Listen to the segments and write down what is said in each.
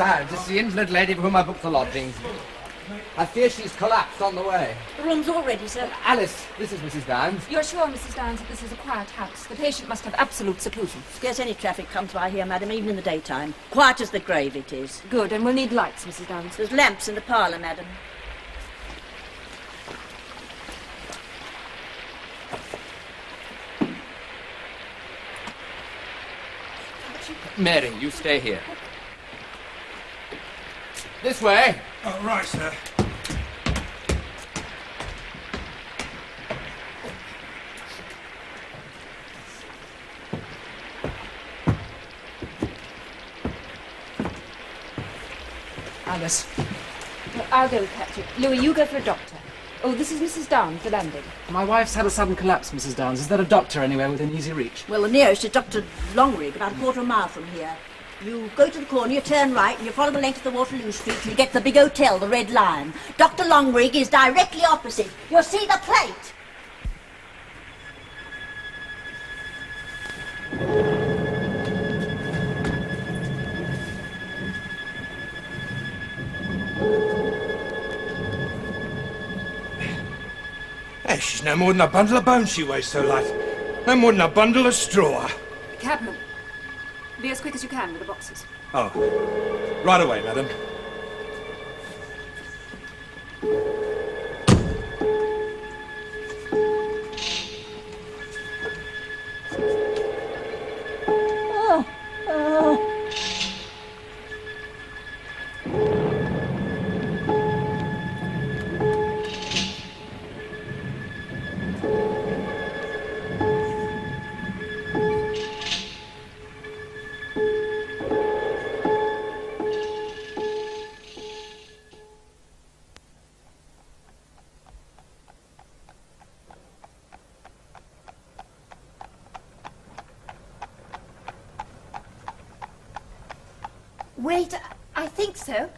Dad, it's the invalid lady for whom I booked the lodgings. I fear she's collapsed on the way. The room's all ready, sir. Alice, this is Mrs. Downs. You're sure, Mrs. Downs, that this is a quiet house? The patient must have absolute seclusion. Scarce any traffic comes by here, madam, even in the daytime. Quiet as the grave it is. Good, and we'll need lights, Mrs. Downs. There's lamps in the parlour, madam. Mary, you stay here. This way. Oh, right, sir. Alice. I'll go, Patrick. Louis, you go for a doctor. Oh, this is Mrs. Downs, the landing. My wife's had a sudden collapse, Mrs. Downs. Is there a doctor anywhere within easy reach? Well, the nearest is Dr. Longrig, about a quarter of a mile from here. You go to the corner, you turn right, and you follow the length of the Waterloo Street till you get to the big hotel, the Red Lion. Dr. Longrig is directly opposite. You'll see the plate. Hey, she's no more than a bundle of bones she weighs so light. No more than a bundle of straw. Cabman, be as quick as you can with the boxes. Oh, right away, madam. Wait, I think so.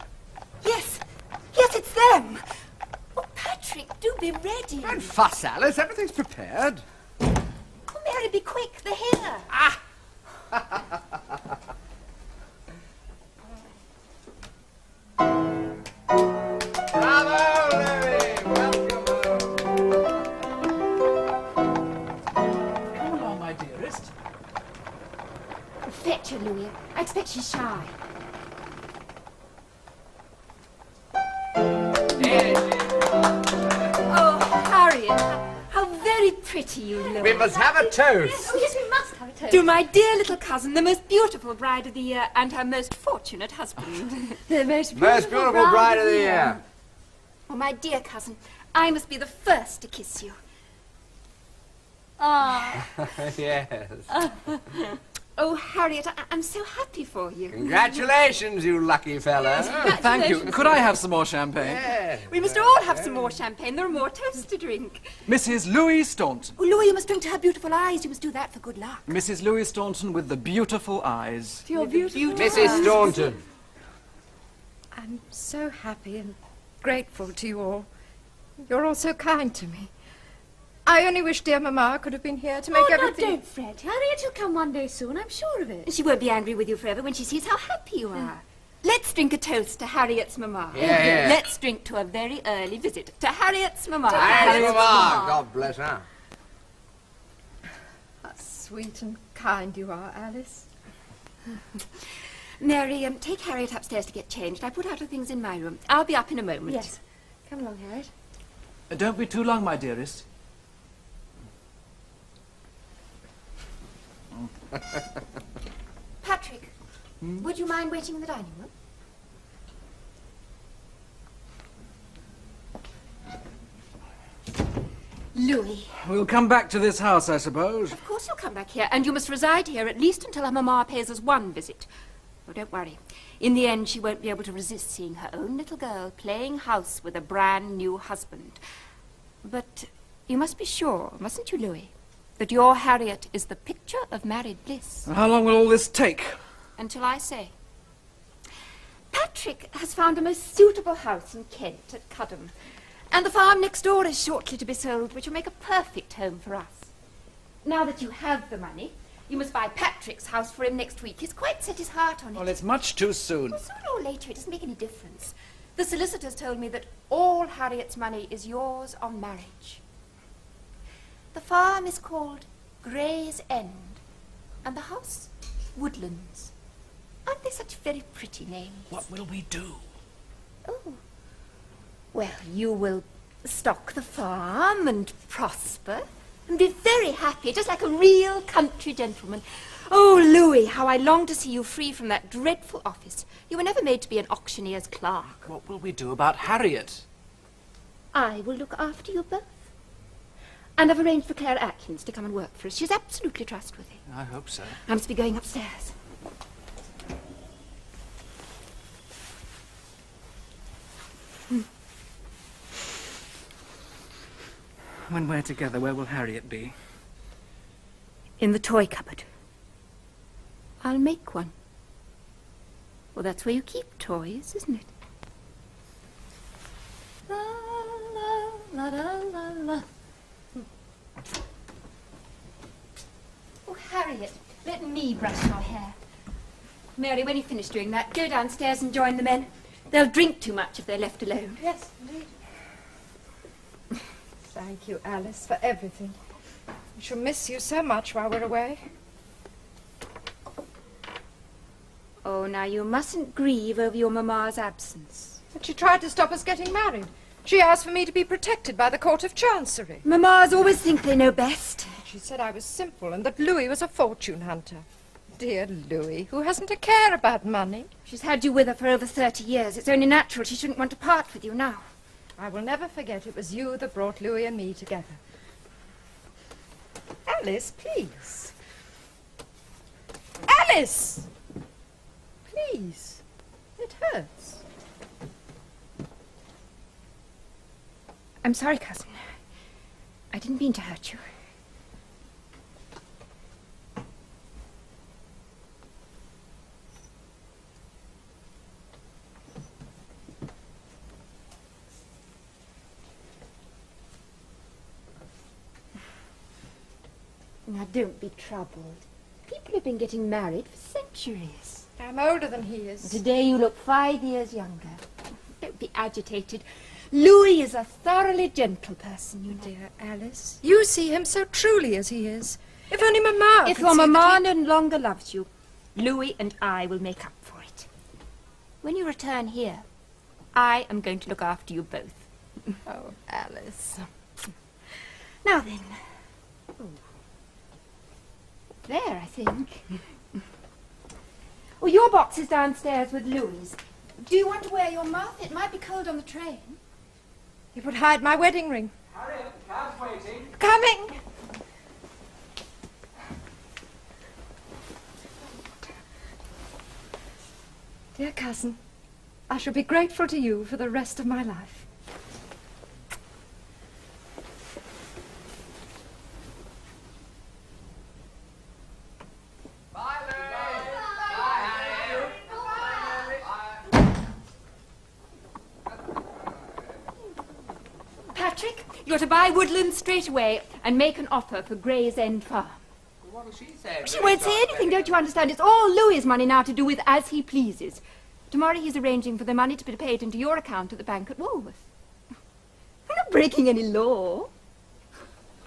Yes, it's them. Oh, Patrick, do be ready. Don't fuss, Alice. Everything's prepared. Oh, Mary, be quick. They're here. Ah! Bravo, Louis! Welcome home. Come along, my dearest. Fetch her, Louis. I expect she's shy. Oh, Harriet, how very pretty you look. We must have a toast. Oh, yes, we must have a toast. To my dear little cousin, the most beautiful bride of the year, and her most fortunate husband. The most beautiful bride of the year. Oh, my dear cousin, I must be the first to kiss you. Yes. Oh, Harriet, I'm so happy for you. Congratulations, you lucky fella. Thank you. Could I have some more champagne? Yeah. We must all have some more champagne. There are more toasts to drink. Mrs. Louis Staunton. Oh, Louis, you must drink to her beautiful eyes. You must do that for good luck. Mrs. Louis Staunton with the beautiful eyes. To your beautiful Mrs. Staunton. I'm so happy and grateful to you all. You're all so kind to me. I only wish dear Mamma could have been here to make everything... No, don't fret. Harriet will come one day soon, I'm sure of it. She won't be angry with you forever when she sees how happy you are. Let's drink a toast to Harriet's Mamma. Yeah. Let's drink to a very early visit to Harriet's Mamma. Harriet's Mamma. God bless her. How sweet and kind you are, Alice. Mary, take Harriet upstairs to get changed. I put out her things in my room. I'll be up in a moment. Yes. Come along, Harriet. Don't be too long, my dearest. Patrick, would you mind waiting in the dining room? Louis. We'll come back to this house, I suppose. Of course you'll come back here, and you must reside here at least until her mamma pays us one visit. Oh, don't worry. In the end, she won't be able to resist seeing her own little girl playing house with a brand new husband. But you must be sure, mustn't you, Louis, that your Harriet is the picture of married bliss. How long will all this take? Until I say. Patrick has found a most suitable house in Kent at Cudham, and the farm next door is shortly to be sold, which will make a perfect home for us. Now that you have the money, You must buy Patrick's house for him next week. He's quite set his heart on it. Well, it's much too soon. Well, sooner or later, it doesn't make any difference. The solicitors told me that all Harriet's money is yours on marriage. The farm is called Gray's End, and the house, Woodlands. Aren't they such very pretty names? What will we do? Oh. Well, you will stock the farm and prosper and be very happy, just like a real country gentleman. Oh, Louis, how I long to see you free from that dreadful office. You were never made to be an auctioneer's clerk. What will we do about Harriet? I will look after you both. And I've arranged for Clara Atkins to come and work for us. She's absolutely trustworthy. I hope so. I must be going upstairs. When we're together, where will Harriet be? In the toy cupboard. I'll make one. Well, that's where you keep toys, isn't it? La, la, la, la, la, la. Oh, Harriet, let me brush your hair. Mary, when you finish doing that, go downstairs and join the men. They'll drink too much if they're left alone. Yes, indeed. Thank you, Alice, for everything. We shall miss you so much while we're away. Oh, now you mustn't grieve over your mamma's absence. But she tried to stop us getting married. She asked for me to be protected by the Court of Chancery. Mammas always think they know best. She said I was simple and that Louis was a fortune hunter. Dear Louis, who hasn't a care about money. She's had you with her for over 30 years. It's only natural she shouldn't want to part with you now. I will never forget it was you that brought Louis and me together. Alice, please. Alice! Please. It hurts. I'm sorry, cousin. I didn't mean to hurt you. Now, don't be troubled. People have been getting married for centuries. I'm older than he is. Today you look 5 years younger. Don't be agitated. Louis is a thoroughly gentle person, you know. Dear Alice, you see him so truly as he is. If only Mamma If could your see mamma that no longer loves you, Louis and I will make up for it. When you return here, I am going to look after you both. Oh, Alice. Now then. Oh. There, I think. Well, your box is downstairs with Louis'. Do you want to wear your muff? It might be cold on the train. It would hide my wedding ring. Harriet, the cab's waiting. Coming! Dear cousin, I shall be grateful to you for the rest of my life. Patrick, you're to buy Woodlands straight away and make an offer for Gray's End Farm. What will she say? She won't say anything, don't you understand? It's all Louis's money now to do with as he pleases. Tomorrow he's arranging for the money to be paid into your account at the bank at Woolworth. I'm not breaking any law.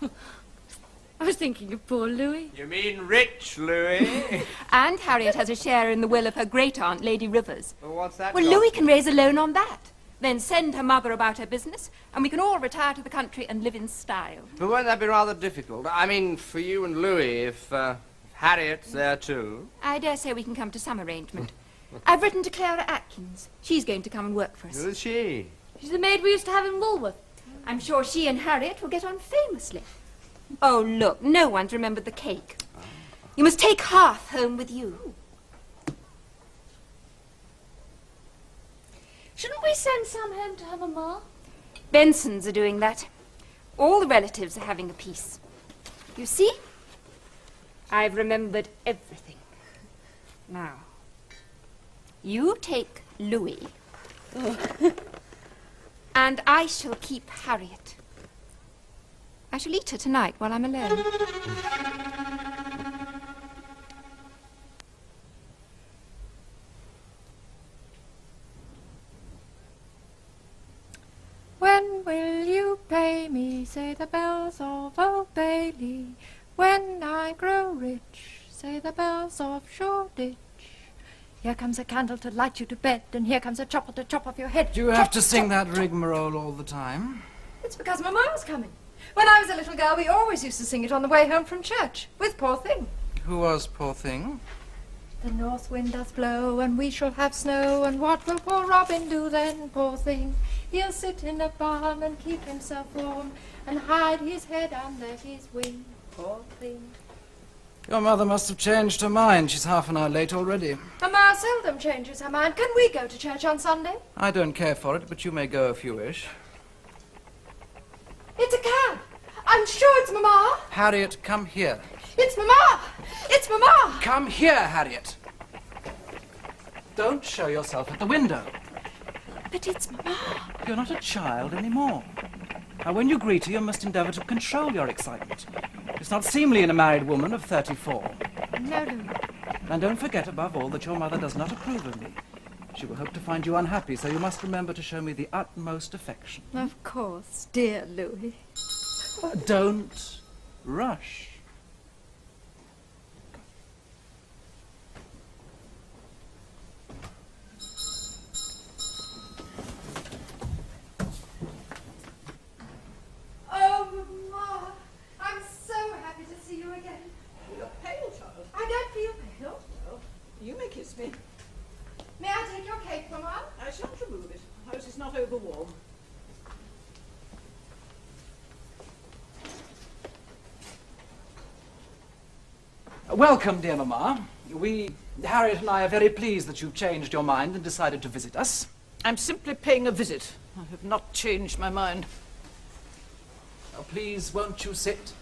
I was thinking of poor Louis. You mean rich, Louis? And Harriet has a share in the will of her great-aunt, Lady Rivers. Well, what's that? Well, got Louis to can raise a loan on that. Then send her mother about her business, and we can all retire to the country and live in style. But won't that be rather difficult? I mean, for you and Louis, if Harriet's there too. I dare say we can come to some arrangement. I've written to Clara Atkins. She's going to come and work for us. Who's she? She's the maid we used to have in Woolworth. I'm sure she and Harriet will get on famously. Oh, look, no one's remembered the cake. You must take half home with you. Shouldn't we send some home to her mamma? Bensons are doing that. All the relatives are having a piece. You see? I've remembered everything. Now, you take Louis. And I shall keep Harriet. I shall eat her tonight while I'm alone. say the bells of Old Bailey. When I grow rich, say the bells of Shoreditch. Here comes a candle to light you to bed, and here comes a chopper to chop off your head. Do you have to sing that rigmarole all the time? It's because Mamma's coming. When I was a little girl, we always used to sing it on the way home from church, with Poor Thing. Who was Poor Thing? The north wind doth blow, and we shall have snow, and what will poor Robin do then, poor thing? He'll sit in a barn and keep himself warm, and hide his head under his wing, poor thing. Your mother must have changed her mind. She's half an hour late already. Mamma seldom changes her mind. Can we go to church on Sunday? I don't care for it, but you may go if you wish. It's a cab. I'm sure it's Mamma. Harriet, come here. It's Mamma. It's Mamma. Come here, Harriet. Don't show yourself at the window. But it's Mamma. You're not a child anymore. Now, when you greet her, you must endeavour to control your excitement. It's not seemly in a married woman of 34. No, Louis. And don't forget, above all, that your mother does not approve of me. She will hope to find you unhappy, so you must remember to show me the utmost affection. Of course, dear Louis. Don't rush. Oh, Mamma, I'm so happy to see you again. You're pale, child. I don't feel pale. Well, you may kiss me. May I take your cape, Mamma? I shan't remove it. House is not over warm. Welcome, dear Mamma. Harriet and I are very pleased that you've changed your mind and decided to visit us. I'm simply paying a visit. I have not changed my mind. Oh, please, won't you sit?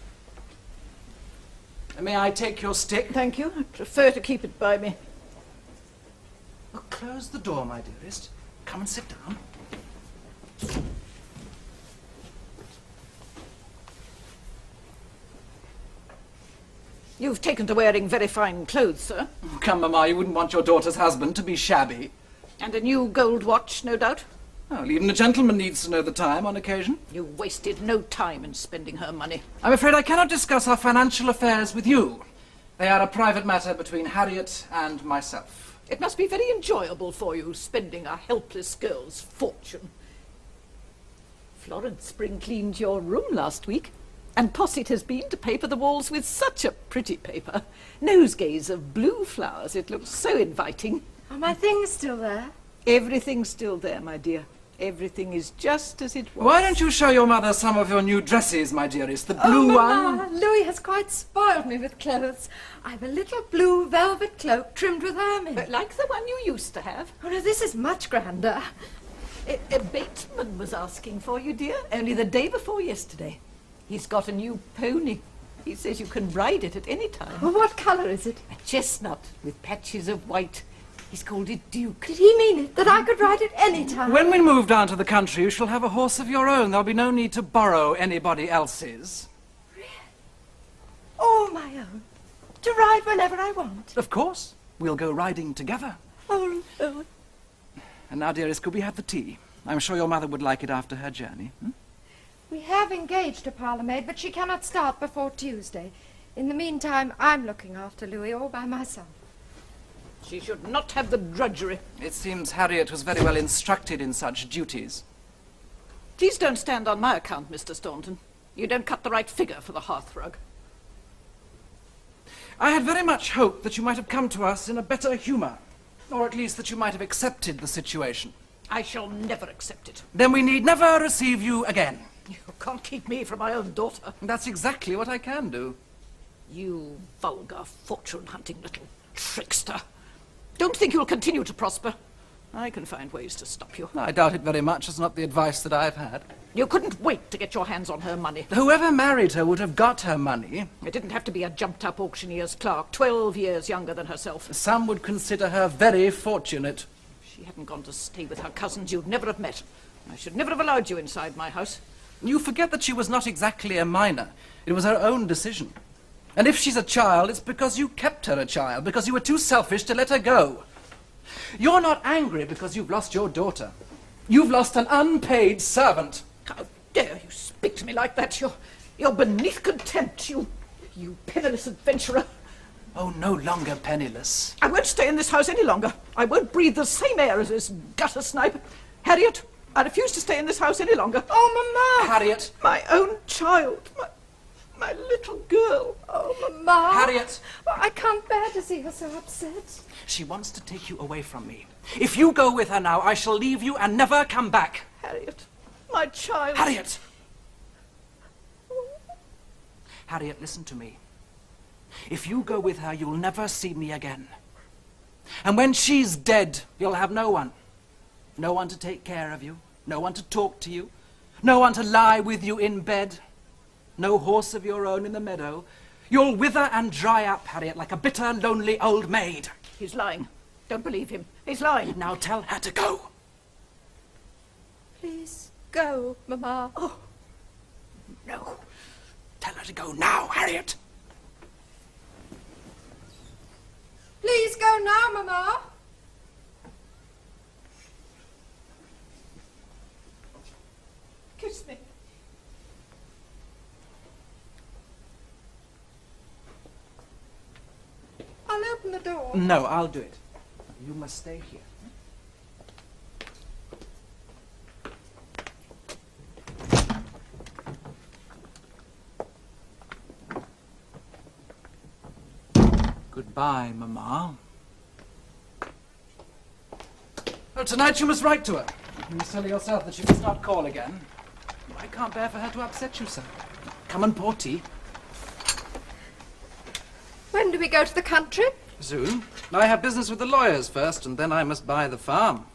May I take your stick? Thank you. I prefer to keep it by me. Oh, close the door, my dearest. Come and sit down. You've taken to wearing very fine clothes, sir. Oh, come, Mamma, you wouldn't want your daughter's husband to be shabby. And a new gold watch, no doubt. Well, even a gentleman needs to know the time on occasion. You wasted no time in spending her money. I'm afraid I cannot discuss our financial affairs with you. They are a private matter between Harriet and myself. It must be very enjoyable for you, spending a helpless girl's fortune. Florence spring cleaned your room last week, and Posset has been to paper the walls with such a pretty paper. Nosegays of blue flowers. It looks so inviting. Are my things still there? Everything's still there, my dear. Everything is just as it was. Why don't you show your mother some of your new dresses, my dearest? The blue Mamma, one? Louis has quite spoiled me with clothes. I've a little blue velvet cloak trimmed with ermine. But like the one you used to have. Oh, no, this is much grander. A Bateman was asking for you, dear, only the day before yesterday. He's got a new pony. He says you can ride it at any time. Well, what colour is it? A chestnut with patches of white. He's called it Duke. Did he mean it, that I could ride it any time? When we move down to the country, you shall have a horse of your own. There'll be no need to borrow anybody else's. All my own. To ride whenever I want. Of course. We'll go riding together. Oh, Louis. And now, dearest, could we have the tea? I'm sure your mother would like it after her journey. We have engaged a parlour maid, but she cannot start before Tuesday. In the meantime, I'm looking after Louis all by myself. She should not have the drudgery. It seems Harriet was very well instructed in such duties. Please don't stand on my account, Mr. Staunton. You don't cut the right figure for the hearthrug. I had very much hoped that you might have come to us in a better humour, or at least that you might have accepted the situation. I shall never accept it. Then we need never receive you again. You can't keep me from my own daughter. That's exactly what I can do. You vulgar, fortune-hunting little trickster. Don't think you'll continue to prosper. I can find ways to stop you. I doubt it very much. It's not the advice that I've had. You couldn't wait to get your hands on her money. Whoever married her would have got her money. It didn't have to be a jumped-up auctioneer's clerk, 12 years younger than herself. Some would consider her very fortunate. If she hadn't gone to stay with her cousins, you'd never have met. I should never have allowed you inside my house. You forget that she was not exactly a minor. It was her own decision. And if she's a child, it's because you kept her a child, because you were too selfish to let her go. You're not angry because you've lost your daughter. You've lost an unpaid servant. How dare you speak to me like that. You're beneath contempt, you penniless adventurer. Oh, no longer penniless. I won't stay in this house any longer. I won't breathe the same air as this gutter snipe. Harriet, I refuse to stay in this house any longer. Oh, Mama! Harriet! My own child, my little girl. Oh, Mama! Harriet! Oh, I can't bear to see her so upset. She wants to take you away from me. If you go with her now, I shall leave you and never come back. Harriet, my child. Harriet! Harriet, listen to me. If you go with her, you'll never see me again. And when she's dead, you'll have no one. No one to take care of you. No one to talk to you. No one to lie with you in bed. No horse of your own in the meadow. You'll wither and dry up, Harriet, like a bitter, lonely old maid. He's lying. Don't believe him. He's lying. Now tell her to go. Please go, Mama. Oh, No. Tell her to go now, Harriet. Please go now, Mama. kiss me. I'll open the door. No, I'll do it. You must stay here. Goodbye, Mamma. Well, tonight you must write to her. You must tell her yourself that she must not call again. I can't bear for her to upset you so. Come and pour tea. When do we go to the country? Soon. I have business with the lawyers first, and then I must buy the farm.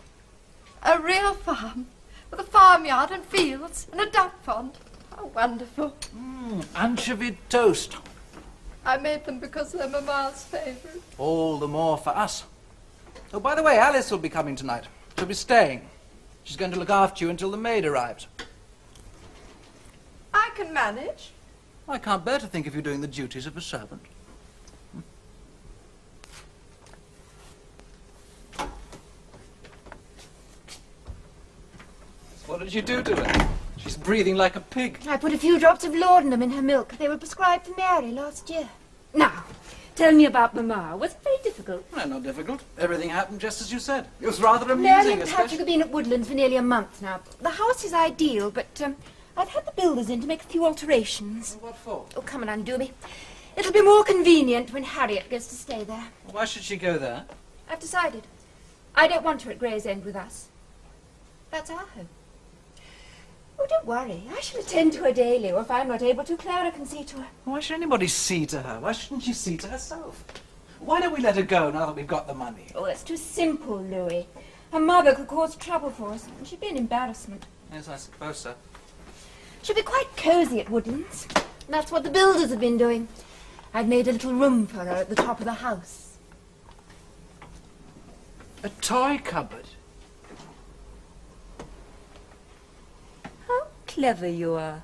A real farm, with a farmyard and fields and a duck pond. How wonderful. Anchovy toast. I made them because they're Mama's favourite. All the more for us. Oh, by the way, Alice will be coming tonight. She'll be staying. She's going to look after you until the maid arrives. I can manage. I can't bear to think of you doing the duties of a servant. What did you do to her? She's breathing like a pig. I put a few drops of laudanum in her milk. They were prescribed for Mary last year. Now, tell me about Mamma. Was it very difficult? No, not difficult. Everything happened just as you said. It was rather Mary amusing, and Patrick especially... have been at Woodlands for nearly a month now. The house is ideal, but I've had the builders in to make a few alterations. What for? Oh, come and undo me. It'll be more convenient when Harriet goes to stay there. Why should she go there? I've decided. I don't want her at Gray's End with us. That's our home. Oh, don't worry. I shall attend to her daily, or if I'm not able to, Clara can see to her. Why should anybody see to her? Why shouldn't she see to herself? Why don't we let her go now that we've got the money? Oh, that's too simple, Louis. Her mother could cause trouble for us, and she'd be an embarrassment. Yes, I suppose so. She'll be quite cosy at Woodlands. That's what the builders have been doing. I've made a little room for her at the top of the house. A toy cupboard? How clever you are.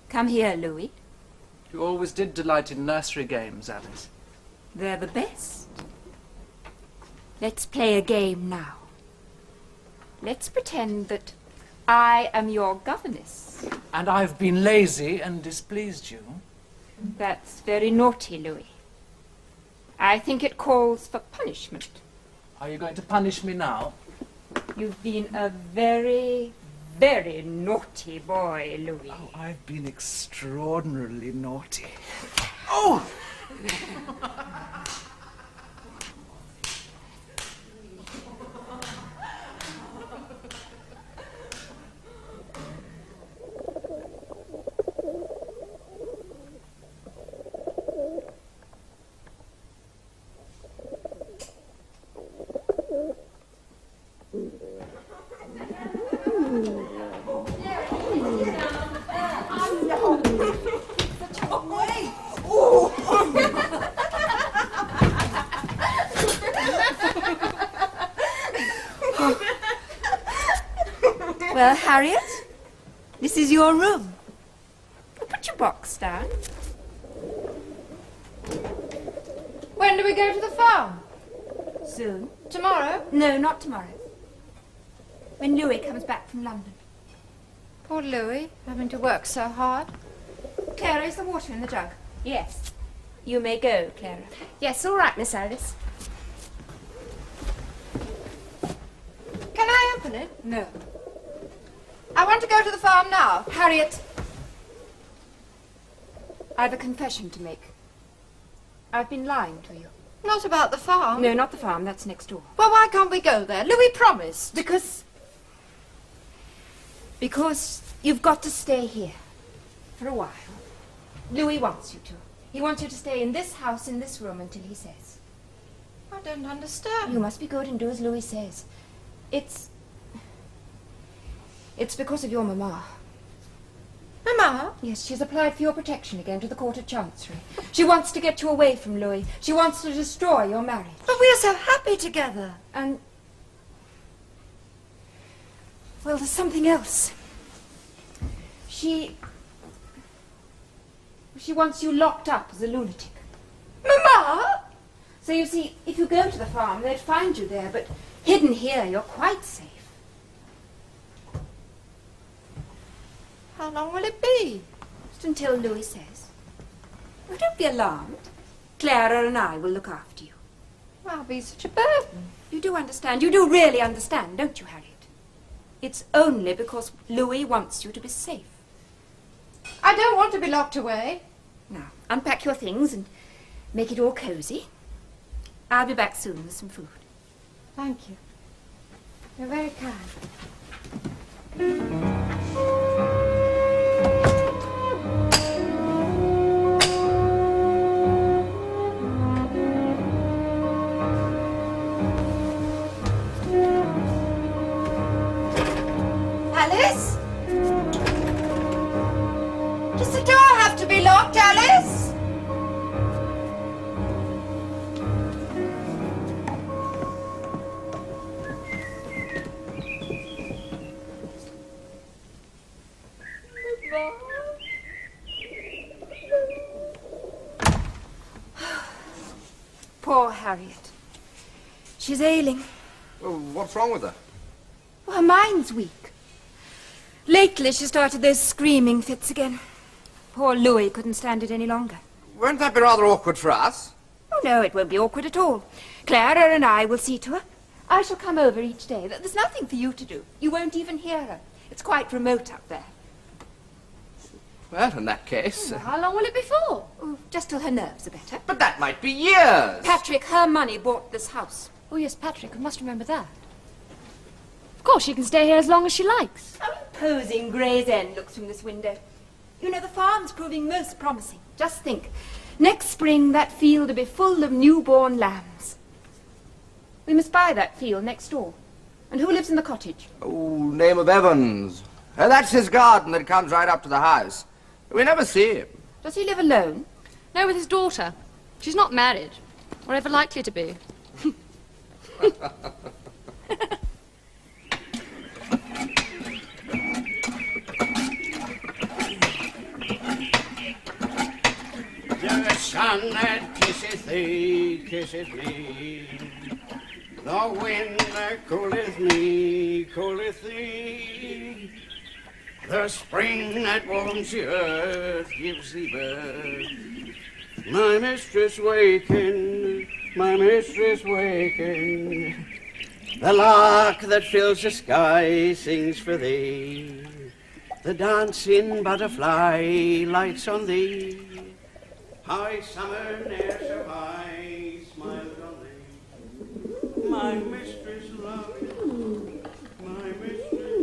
Come here, Louis. You always did delight in nursery games, Alice. They're the best. Let's play a game now. Let's pretend that I am your governess. And I've been lazy and displeased you. That's very naughty, Louis. I think it calls for punishment. Are you going to punish me now? You've been a very, very naughty boy, Louis. Oh, I've been extraordinarily naughty. Oh! Well, Harriet, this is your room. Put your box down. When do we go to the farm? Soon. Tomorrow? No, not tomorrow. when Louis comes back from London. Poor Louis, having to work so hard. Clara, is the water in the jug? Yes. You may go, Clara. Yes, all right, Miss Alice. Can I open it? No. I want to go to the farm now. Harriet, I have a confession to make. I've been lying to you. Not about the farm. No, not the farm, that's next door. Well, why can't we go there? Louis promised. Because you've got to stay here for a while. Louis wants you to. He wants you to stay in this house, in this room, until he says. I don't understand. You must be good and do as Louis says. It's because of your mamma. Mamma? Yes, she's applied for your protection again to the Court of Chancery. She wants to get you away from Louis. She wants to destroy your marriage. But we're so happy together. And... well, there's something else. She wants you locked up as a lunatic. Mamma? So you see, if you go to the farm, they'd find you there, but hidden here, you're quite safe. How long will it be? Just until Louis says. Oh, don't be alarmed. Clara and I will look after you. I'll be such a burden. You do understand. You do really understand, don't you, Harriet? It's only because Louis wants you to be safe. I don't want to be locked away. Now, unpack your things and make it all cozy. I'll be back soon with some food. Thank you. You're very kind. Alice? Does the door have to be locked, Alice? Poor Harriet. She's ailing. Well, what's wrong with her? Well, her mind's weak. Lately she started those screaming fits again. Poor Louis couldn't stand it any longer. Won't that be rather awkward for us? Oh, no, it won't be awkward at all. Clara and I will see to her. I shall come over each day. There's nothing for you to do. You won't even hear her. It's quite remote up there. Well, in that case... How long will it be for? Oh, just till her nerves are better. But that might be years! Patrick, her money bought this house. Oh, yes, Patrick, I must remember that. Of course, she can stay here as long as she likes. How imposing Gray's End looks from this window. You know, the farm's proving most promising. Just think. Next spring, that field will be full of newborn lambs. We must buy that field next door. And who lives in the cottage? Oh, name of Evans. That's his garden that comes right up to the house. We never see him. Does he live alone? No, with his daughter. She's not married, or ever likely to be. The sun that kisseth thee, kisseth me. The wind that cooleth me, cooleth thee. The spring that warms the earth gives thee birth. My mistress wakened, my mistress wakened. The lark that fills the sky sings for thee. The dancing butterfly lights on thee. High summer ne'er so high smiles on thee. My mistress loving, my mistress loving.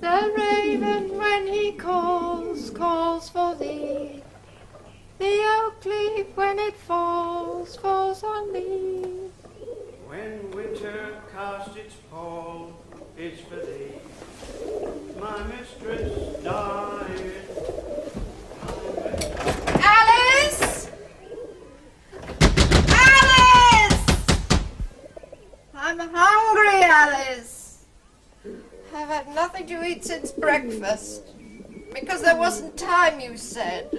The raven, when he calls, calls for thee. The oak leaf, when it falls, falls on thee. When winter casts its pall, it's for thee. My mistress died. Alice! Alice! I'm hungry, Alice. I've had nothing to eat since breakfast. Because there wasn't time, you said.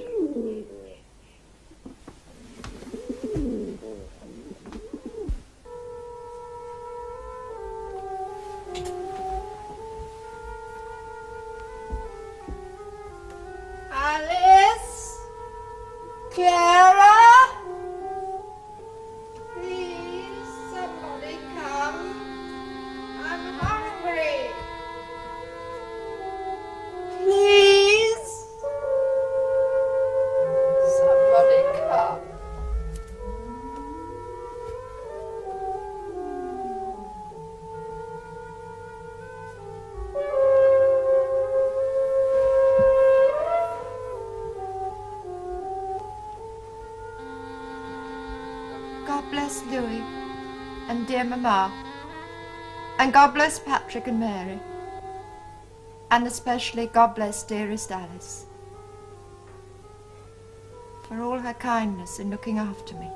bless Louis and dear Mamma, and God bless Patrick and Mary, and especially God bless dearest Alice for all her kindness in looking after me.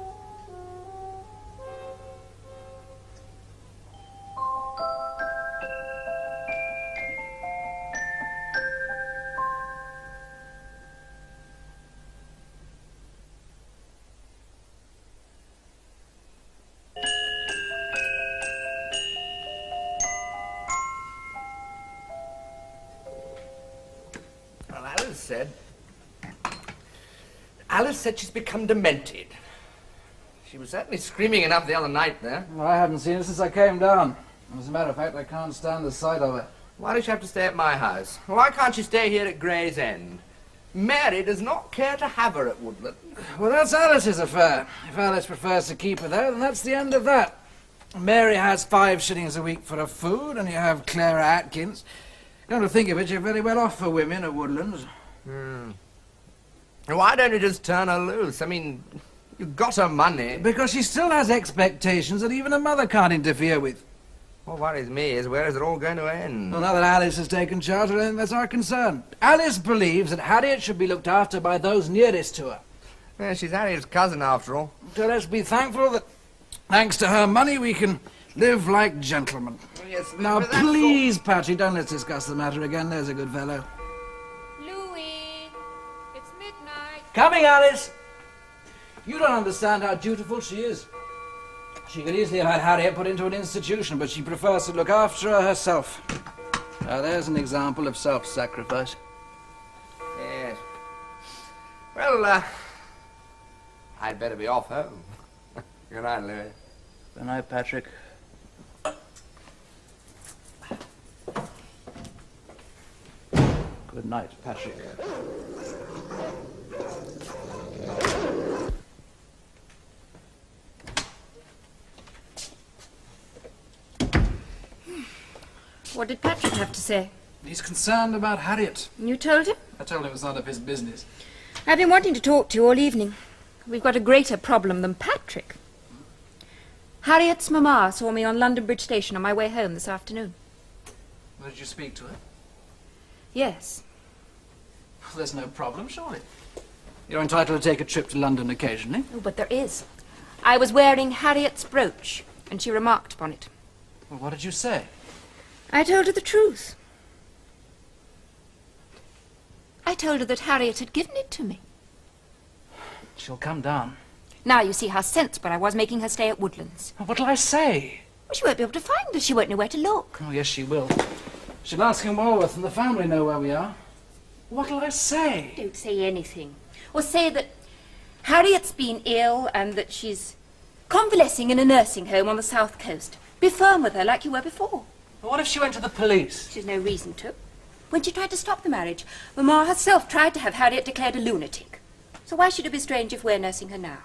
Alice said she's become demented. She was certainly screaming enough the other night there. Well, I haven't seen her since I came down. As a matter of fact, I can't stand the sight of her. Why does she have to stay at my house? Why can't she stay here at Gray's End? Mary does not care to have her at Woodland. Well, that's Alice's affair. If Alice prefers to keep her there, then that's the end of that. Mary has 5 shillings a week for her food, and you have Clara Atkins. Come to think of it, you're very well off for women at Woodlands. Why don't you just turn her loose? I mean, you've got her money. Because she still has expectations that even a mother can't interfere with. What worries me is where is it all going to end? Well, now that Alice has taken charge, I think that's our concern. Alice believes that Harriet should be looked after by those nearest to her. Yeah, she's Harriet's cousin, after all. So let's be thankful that, thanks to her money, we can live like gentlemen. Yes, Now, but that's please, Patchy, don't let's discuss the matter again. There's a good fellow. Louis, it's midnight. Coming, Alice! You don't understand how dutiful she is. She could easily have had Harriet put into an institution, but she prefers to look after her herself. Now, there's an example of self-sacrifice. Yes. Well, I'd better be off home. Good night, Louis. Good night, Patrick. Good night, Patrick. What did Patrick have to say? He's concerned about Harriet. You told him? I told him it's none of his business. I've been wanting to talk to you all evening. We've got a greater problem than Patrick. Harriet's mamma saw me on London Bridge Station on my way home this afternoon. Well, did you speak to her? Yes. Well, there's no problem, surely. You're entitled to take a trip to London occasionally. Oh, but there is. I was wearing Harriet's brooch, and she remarked upon it. Well, what did you say? I told her the truth. I told her that Harriet had given it to me. She'll come down. Now you see how sensible I was making her stay at Woodlands. Well, what'll I say? Well, she won't be able to find us. She won't know where to look. Oh, yes, she will. She'll ask in Walworth, and the family know where we are. What'll I say? Don't say anything. Or say that Harriet's been ill and that she's convalescing in a nursing home on the south coast. Be firm with her like you were before. Well, what if she went to the police? She's no reason to. When she tried to stop the marriage, Mamma herself tried to have Harriet declared a lunatic. So why should it be strange if we're nursing her now?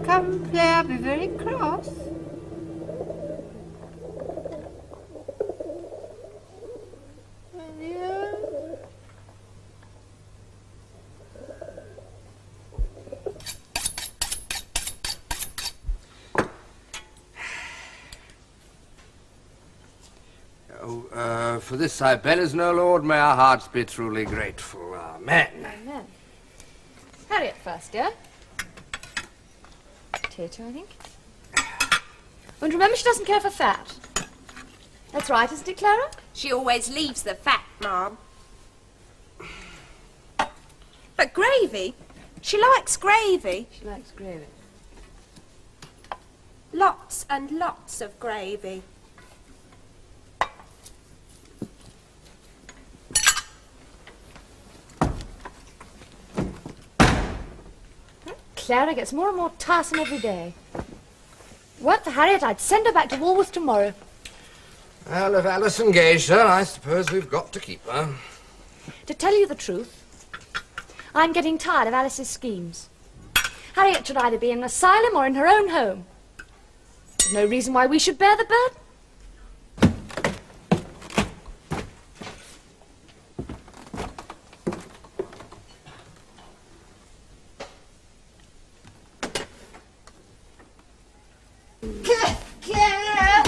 Come play, I'll be very cross. For this I beg as no lord, may our hearts be truly grateful. Amen. Amen. Harriet first, dear. Potato, I think. And remember, she doesn't care for fat. That's right, isn't it, Clara? She always leaves the fat, Mom. But gravy? She likes gravy. She likes gravy. Lots and lots of gravy. Clara gets more and more tiresome every day. Weren't for Harriet, I'd send her back to Walworth tomorrow. Well, if Alice engaged her, I suppose we've got to keep her. To tell you the truth, I'm getting tired of Alice's schemes. Harriet should either be in an asylum or in her own home. There's no reason why we should bear the burden. Clara!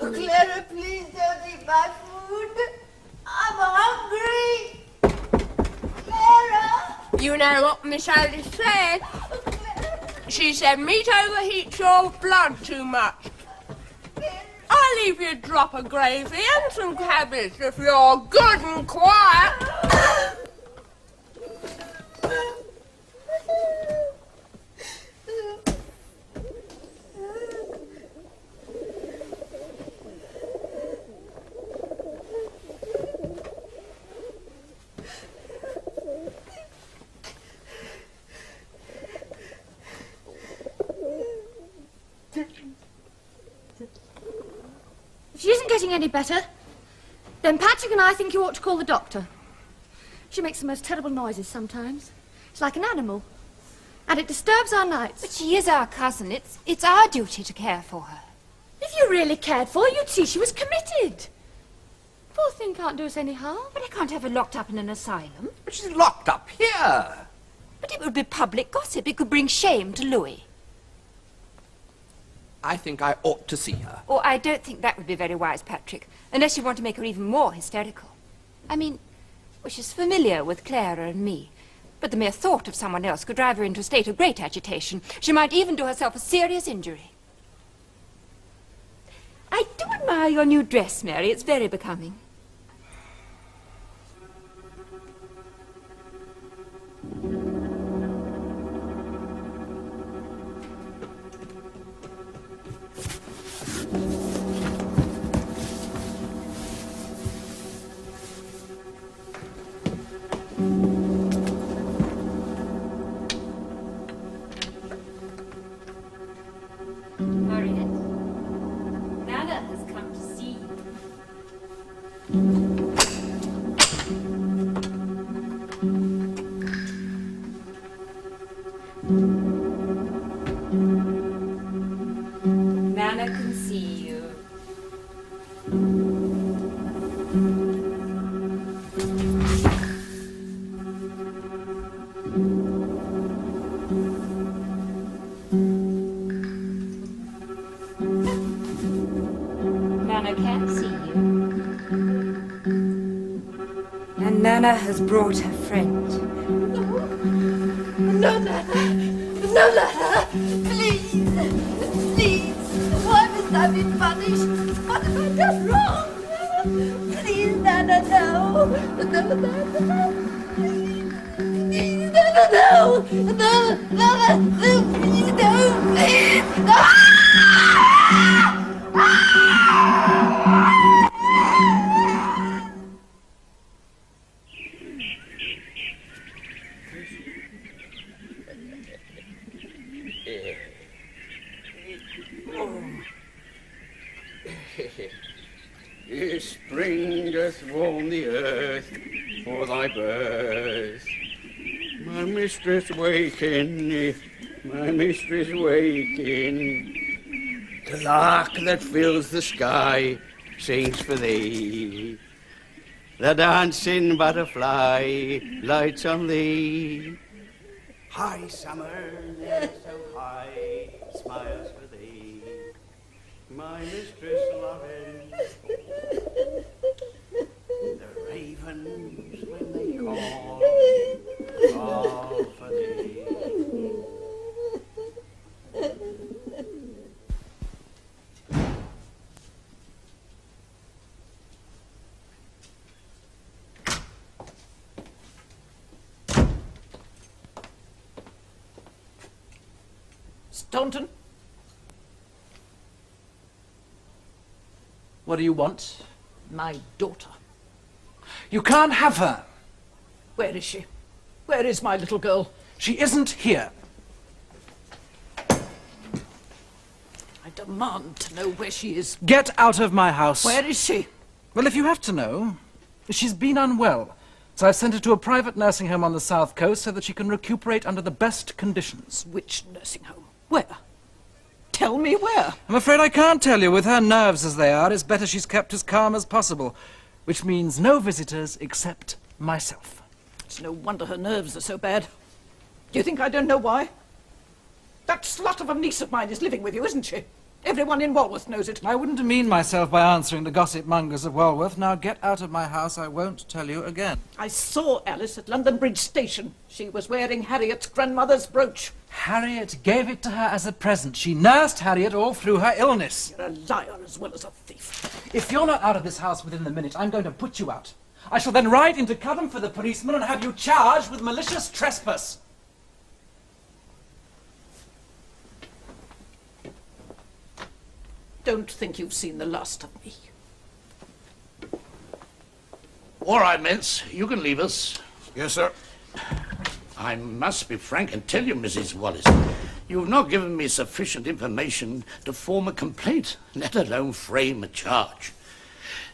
Oh, Clara, please don't eat my food. I'm hungry. Clara! You know what Miss Alice said? She said meat overheats your blood too much. I'll leave you a drop of gravy and some cabbage if you're good and quiet. If she isn't getting any better, then Patrick and I think you ought to call the doctor. She makes the most terrible noises sometimes. It's like an animal. And it disturbs our nights. But she is our cousin. It's our duty to care for her. If you really cared for her, you'd see she was committed. Poor thing can't do us any harm. But I can't have her locked up in an asylum. But she's locked up here. But it would be public gossip. It could bring shame to Louis. I think I ought to see her. Or I don't think that would be very wise, Patrick, unless you want to make her even more hysterical. I mean, well, she's familiar with Clara and me, but the mere thought of someone else could drive her into a state of great agitation. She might even do herself a serious injury. I do admire your new dress, Mary. It's very becoming. Harriet, Nana has come to see you. Nana can see you. Nana can't see you. And Nana has brought her friend. No, Nana. No, Nana. Please. Please. Why must I be punished? What have I done wrong? Please, Nana, no. No, Nana. Please, Nana, no. No, Nana. No, please, no. Please. Spring doth warm the earth for thy birth. My mistress waken, my mistress waken. The lark that fills the sky sings for thee. The dancing butterfly lights on thee. High summer, so high, smiles for thee. My mistress loving. The ravens, when they call for thee. Staunton? What do you want? My daughter. You can't have her. Where is she? Where is my little girl? She isn't here. I demand to know where she is. Get out of my house. Where is she? Well, if you have to know, she's been unwell. So I've sent her to a private nursing home on the south coast so that she can recuperate under the best conditions. Which nursing home? Where? Tell me where. I'm afraid I can't tell you. With her nerves as they are, it's better she's kept as calm as possible. Which means no visitors except myself. It's no wonder her nerves are so bad. Do you think I don't know why? That slut of a niece of mine is living with you, isn't she? Everyone in Walworth knows it. I wouldn't demean myself by answering the gossip mongers of Walworth. Now get out of my house. I won't tell you again. I saw Alice at London Bridge Station. She was wearing Harriet's grandmother's brooch. Harriet gave it to her as a present. She nursed Harriet all through her illness. You're a liar as well as a thief. If you're not out of this house within the minute, I'm going to put you out. I shall then ride into Cudham for the policeman and have you charged with malicious trespass. Don't think you've seen the last of me. All right, Mince, you can leave us. Yes, sir. I must be frank and tell you, Mrs. Wallace, you've not given me sufficient information to form a complaint, let alone frame a charge.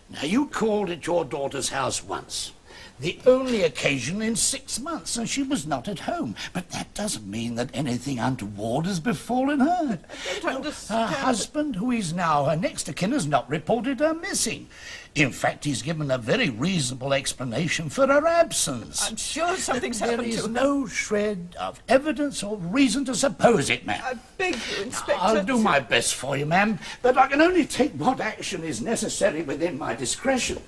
Now, you called at your daughter's house once. The only occasion in 6 months, and she was not at home. But that doesn't mean that anything untoward has befallen her. I don't understand. Her husband, who is now her next of kin, has not reported her missing. In fact, he's given a very reasonable explanation for her absence. I'm sure something's happened to her. There is no shred of evidence or reason to suppose it, ma'am. I beg you, Inspector. I'll do my best for you, ma'am, but I can only take what action is necessary within my discretion.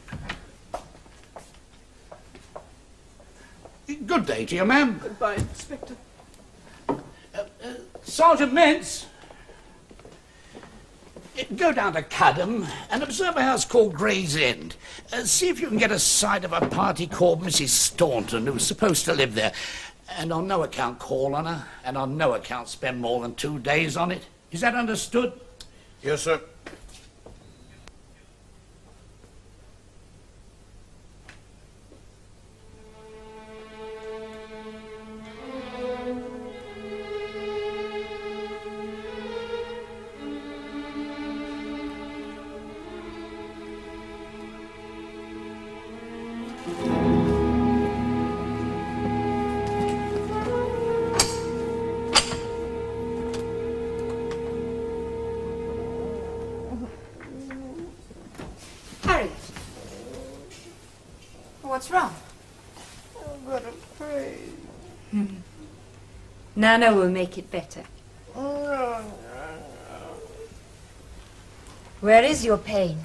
Good day to you, ma'am. Goodbye, Inspector. Sergeant Mintz, go down to Cudham and observe a house called Gray's End. See if you can get a sight of a party called Mrs. Staunton, who's supposed to live there. And on no account call on her, and on no account spend more than 2 days on it. Is that understood? Yes, sir. Harriet. What's wrong? I've got a pain. Nana will make it better. No. Where is your pain?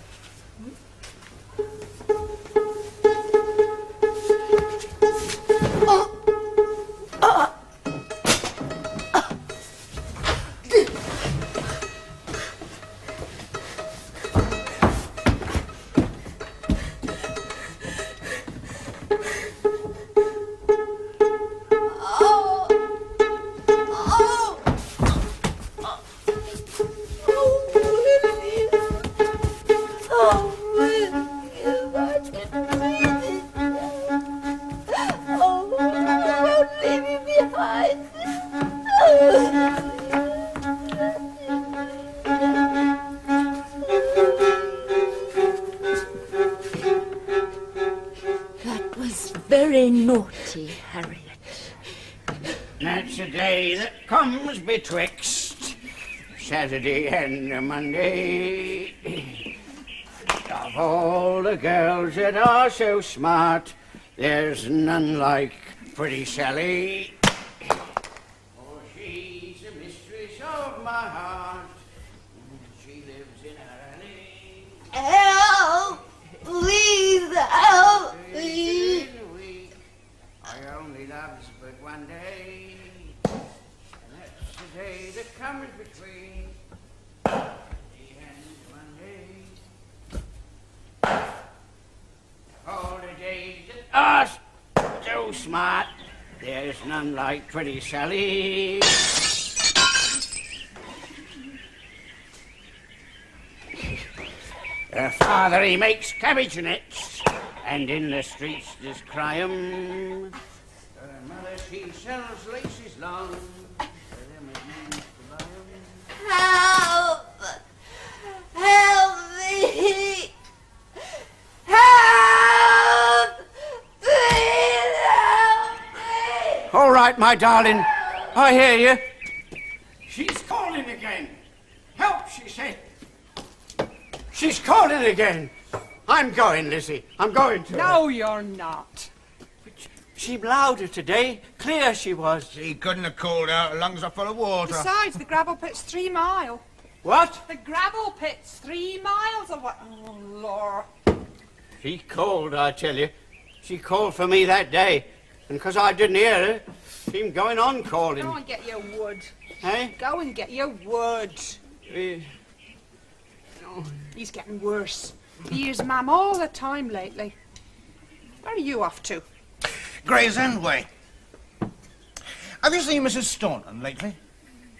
Very naughty, Harriet. That's the day that comes betwixt Saturday and Monday. Of all the girls that are so smart, there's none like pretty Sally. For she's the mistress of my heart. She lives in her alley. Help! Please, help! Please. I only loves but one day, and that's the day that comes between Saturday and Monday. All the days that are so smart, there's none like pretty Sally. Her father, he makes cabbage nets, and in the streets there's crime. Her mother, she sells laces long. Help! Help me! Help! Please help me! All right, my darling. I hear you. She's calling again. Help, she said. She's calling again. I'm going, Lizzie. I'm going to her. No, you're not. She louder today. Clear she was. She couldn't have called out. Her lungs are full of water. Besides, the gravel pit's 3 miles. What? The gravel pit's 3 miles away. Oh, Lord. She called, I tell you. She called for me that day. And because I didn't hear her, she's going on calling. Go and get your wood. Hey? Go and get your wood. Oh. He's getting worse. He is, ma'am, all the time lately. Where are you off to? Gray's End way. Have you seen Mrs. Staunton lately?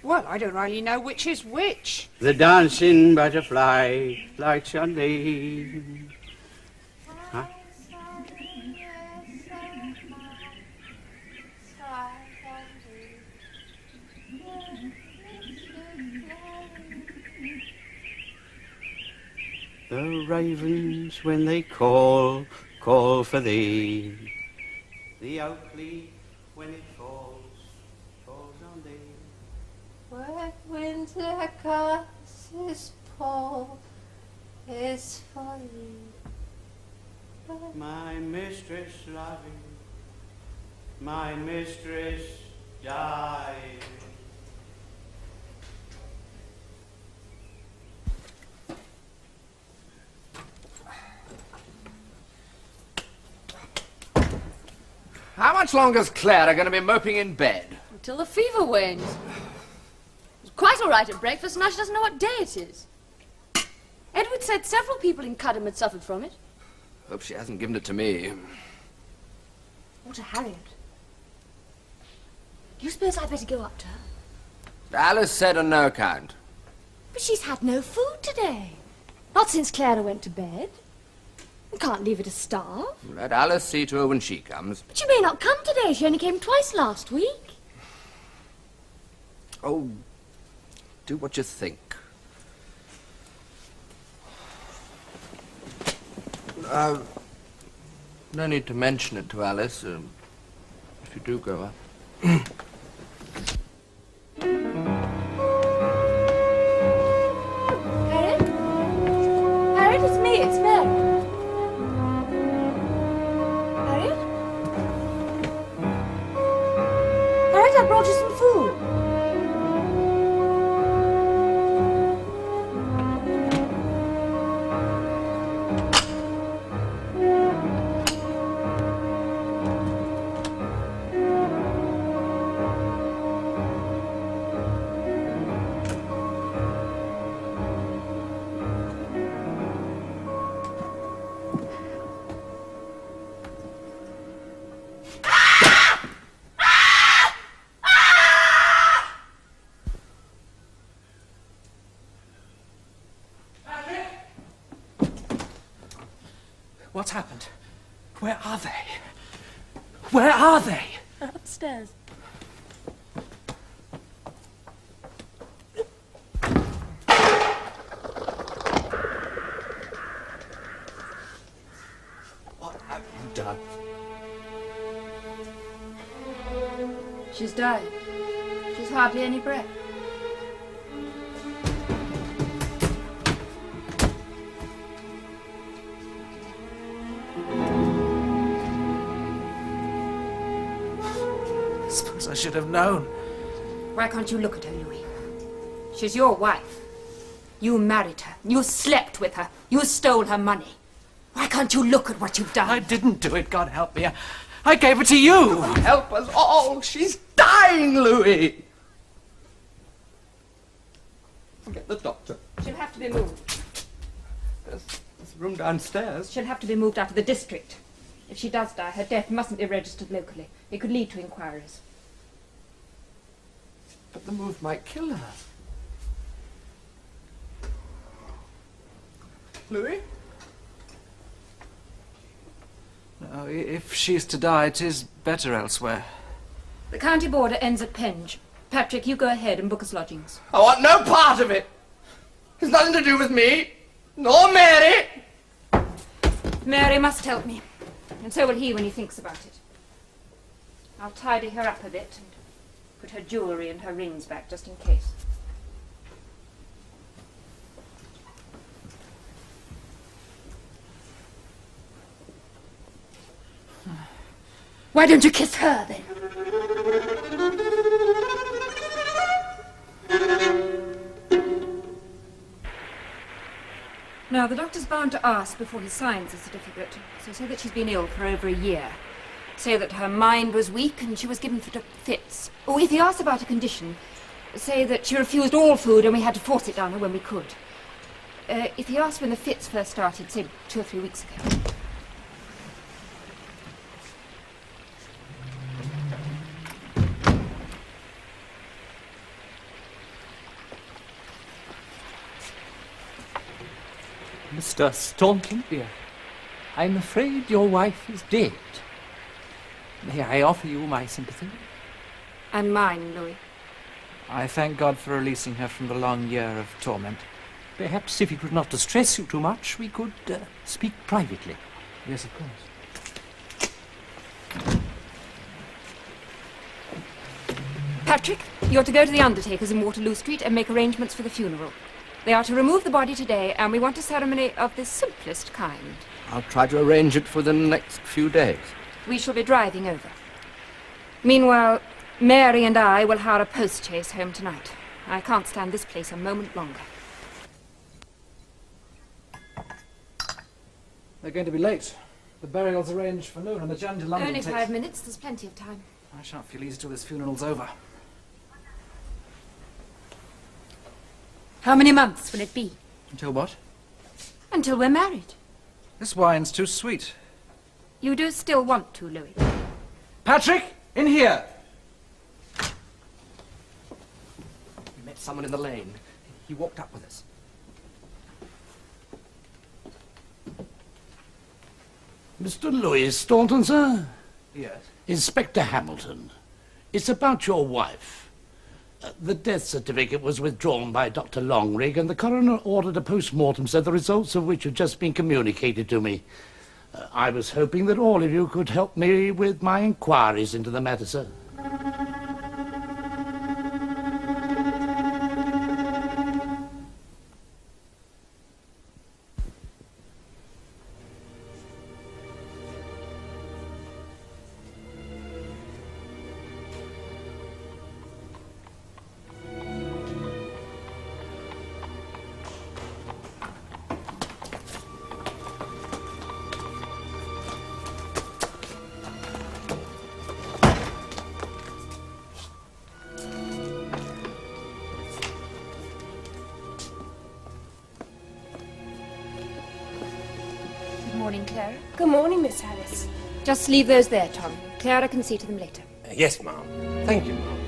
Well, I don't really know which is which. The dancing butterfly like Sunday. Huh? The ravens, when they call, call for thee. The oak leaf, when it falls, falls on thee. When winter comes, his pall is for thee. My mistress loving, my mistress died. How much longer is Clara going to be moping in bed? Until the fever wanes. She's quite all right at breakfast, now she doesn't know what day it is. Edward said several people in Cudham had suffered from it. Hope she hasn't given it to me. What a Harriet. Do you suppose I'd better go up to her? Alice said on no account. But she's had no food today. Not since Clara went to bed. You can't leave her to starve. Let Alice see to her when she comes. But she may not come today. She only came twice last week. Oh, do what you think. No need to mention it to Alice, if you do go up. Harriet? Harriet, it's me, it's Mary. Harriet? Harriet, I brought you some food. What's happened? Where are they? Where are they? Upstairs. What have you done? She's dying. She's hardly any breath. Suppose I should have known. Why can't you look at her, Louis? She's your wife. You married her. You slept with her. You stole her money. Why can't you look at what you've done? I didn't do it, God help me. I gave it to you. Help us all. She's dying, Louis. Get the doctor. She'll have to be moved. There's a room downstairs. She'll have to be moved out of the district. If she does die, her death mustn't be registered locally. It could lead to inquiries. But the move might kill her. Louis? No, if she's to die, it is better elsewhere. The county border ends at Penge. Patrick, you go ahead and book us lodgings. I want no part of it. It's nothing to do with me, nor Mary. Mary must help me, and so will he when he thinks about it. I'll tidy her up a bit and put her jewellery and her rings back just in case. Why don't you kiss her, then? Now, the doctor's bound to ask before he signs the certificate, so say that she's been ill for over a year. Say that her mind was weak and she was given fits. Or if he asks about her condition, say that she refused all food and we had to force it down her when we could. If he asks when the fits first started, say 2 or 3 weeks ago. Mr. Staunton, dear, I'm afraid your wife is dead. May I offer you my sympathy? And mine, Louis. I thank God for releasing her from the long year of torment. Perhaps if it would not distress you too much, we could speak privately. Yes, of course. Patrick, you're to go to the undertaker's in Waterloo Street and make arrangements for the funeral. They are to remove the body today, and we want a ceremony of the simplest kind. I'll try to arrange it for the next few days. We shall be driving over. Meanwhile, Mary and I will hire a post-chaise home tonight. I can't stand this place a moment longer. They're going to be late. The burial's arranged for noon, and the journey to London Only takes... 5 minutes. There's plenty of time. I shan't feel easy till this funeral's over. How many months will it be? Until what? Until we're married. This wine's too sweet. You do still want to, Louis. Patrick, in here! We met someone in the lane. He walked up with us. Mr. Louis Staunton, sir? Yes. Inspector Hamilton. It's about your wife. The death certificate was withdrawn by Dr. Longrig, and the coroner ordered a post-mortem, so the results of which have just been communicated to me. I was hoping that all of you could help me with my inquiries into the matter, sir. Morning, Clara. Good morning, Miss Alice. Just leave those there, Tom. Clara can see to them later. Yes, ma'am. Thank you, ma'am.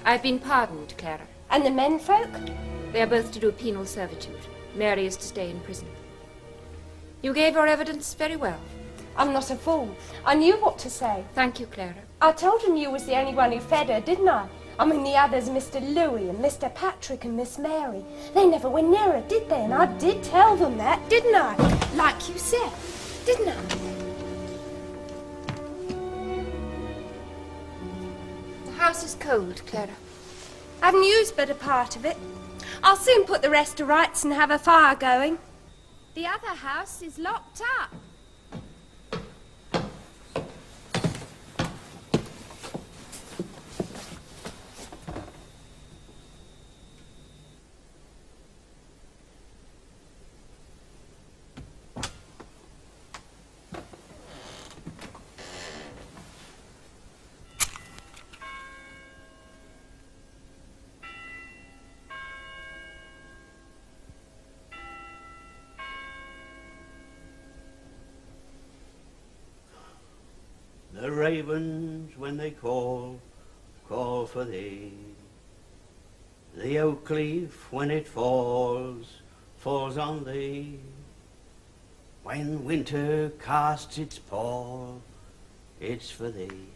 I've been pardoned, Clara. And the menfolk? They are both to do penal servitude. Mary is to stay in prison. You gave your evidence very well. I'm not a fool. I knew what to say. Thank you, Clara. I told him you was the only one who fed her, didn't I? I mean, the others, Mr. Louis and Mr. Patrick and Miss Mary. They never went near her, did they? And I did tell them that, didn't I? Like you said, didn't I? The house is cold, Clara. I haven't used but a part of it. I'll soon put the rest to rights and have a fire going. The other house is locked up. The ravens, when they call, call for thee. The oak leaf, when it falls, falls on thee. When winter casts its pall, it's for thee.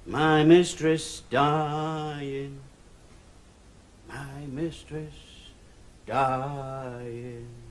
My mistress dying, my mistress dying.